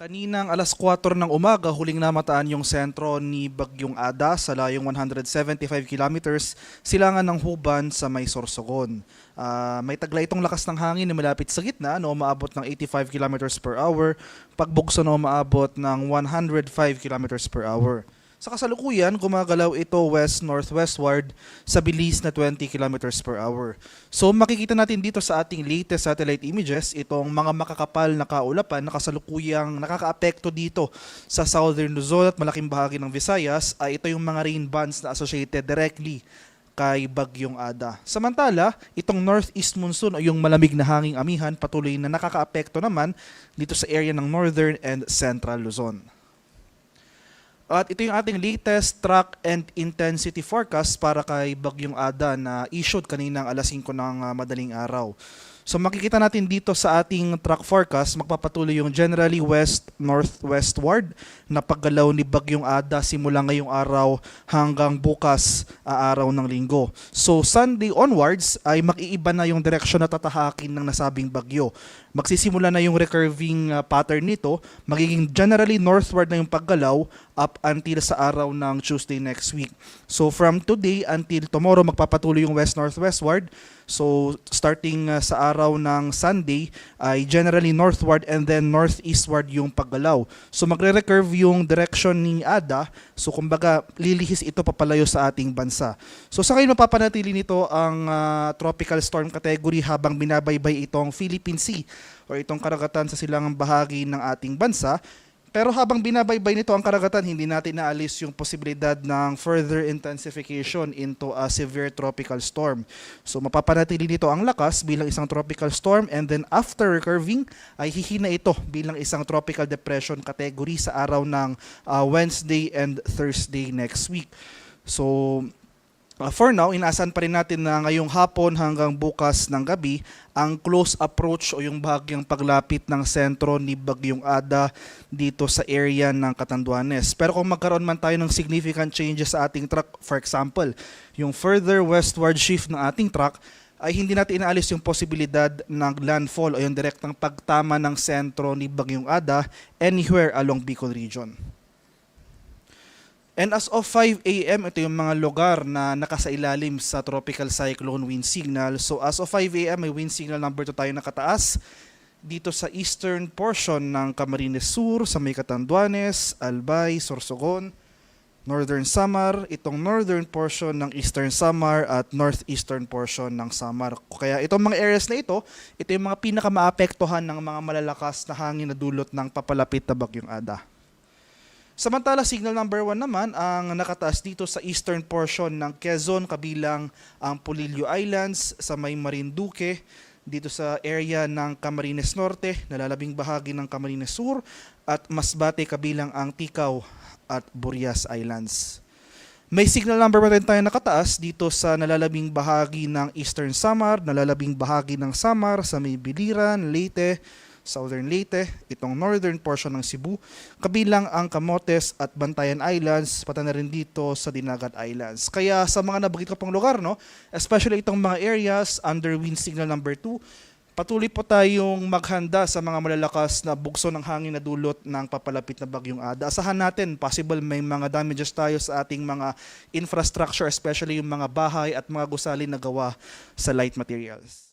Kaninang alas 4 ng umaga, huling namataan yung sentro ni Bagyong Ada sa layong 175 kilometers silangan ng Huban sa may Sorsogon. May tagla itong lakas ng hangin na malapit sa gitna na umaabot ng 85 kilometers per hour, pagbugso na umaabot ng 105 kilometers per hour. Sa kasalukuyan, gumagalaw ito west-northwestward sa bilis na 20 kilometers per hour. So makikita natin dito sa ating latest satellite images itong mga makakapal na kaulapan na kasalukuyang nakakaapekto dito sa southern Luzon at malaking bahagi ng Visayas. Ito yung mga rain bands na associated directly kay Bagyong Ada. Samantala, itong northeast monsoon o yung malamig na hanging amihan patuloy na nakakaapekto naman dito sa area ng northern and central Luzon. At ito yung ating latest track and intensity forecast para kay Bagyong Ada na issued kaninang alas 5 ng madaling araw. So makikita natin dito sa ating track forecast, magpapatuloy yung generally west-northwestward na paggalaw ni Bagyong Ada simula ngayong araw hanggang bukas araw ng linggo. So Sunday onwards ay mag-iiba na yung direksyon na tatahakin ng nasabing bagyo. Magsisimula na yung recurving pattern nito, magiging generally northward na yung paggalaw up until sa araw ng Tuesday next week. So from today until tomorrow magpapatuloy yung west-northwestward. So starting sa araw ng Sunday ay generally northward and then northeastward yung paggalaw. So magre-recurve yung direction ni Ada. So kumbaga lilihis ito papalayo sa ating bansa. So sa ngayon mapapanatili nito ang tropical storm category habang binabaybay itong Philippine Sea o itong karagatan sa silangang bahagi ng ating bansa. Pero habang binabaybay nito ang karagatan, hindi natin naalis yung posibilidad ng further intensification into a severe tropical storm. So mapapanatili nito ang lakas bilang isang tropical storm and then after recurving ay hihina ito bilang isang tropical depression category sa araw ng Wednesday and Thursday next week. So for now, inaasahan pa rin natin na ngayong hapon hanggang bukas ng gabi ang close approach o yung bahagyang paglapit ng sentro ni Bagyong Ada dito sa area ng Catanduanes. Pero kung magkaroon man tayo ng significant changes sa ating track, for example, yung further westward shift ng ating track, ay hindi natin inaalis yung posibilidad ng landfall o yung direktang pagtama ng sentro ni Bagyong Ada anywhere along Bicol region. And as of 5 a.m., ito yung mga lugar na nakasailalim sa tropical cyclone wind signal. So as of 5 a.m., may wind signal number 2 tayo nakataas dito sa eastern portion ng Camarines Sur, sa may Catanduanes, Albay, Sorsogon, Northern Samar, itong northern portion ng Eastern Samar at northeastern portion ng Samar. Kaya itong mga areas na ito yung mga pinakamaapektuhan ng mga malalakas na hangin na dulot ng papalapit na Bagyong Ada. Samantala, signal number 1 naman ang nakataas dito sa eastern portion ng Quezon kabilang ang Polillo Islands sa may Marinduque, dito sa area ng Camarines Norte, nalalabing bahagi ng Camarines Sur at Masbate kabilang ang Ticao at Burias Islands. May signal number 1 rin tayo nakataas dito sa nalalabing bahagi ng Eastern Samar, nalalabing bahagi ng Samar sa may Biliran, Leyte, Southern Leyte, itong northern portion ng Cebu, kabilang ang Camotes at Bantayan Islands, pati na rin dito sa Dinagat Islands. Kaya sa mga nabanggit ko pang lugar, especially itong mga areas under wind signal number 2, patuloy po tayong maghanda sa mga malalakas na bugso ng hangin na dulot ng papalapit na Bagyong Ada. Asahan natin, possible may mga damages tayo sa ating mga infrastructure, especially yung mga bahay at mga gusali na gawa sa light materials.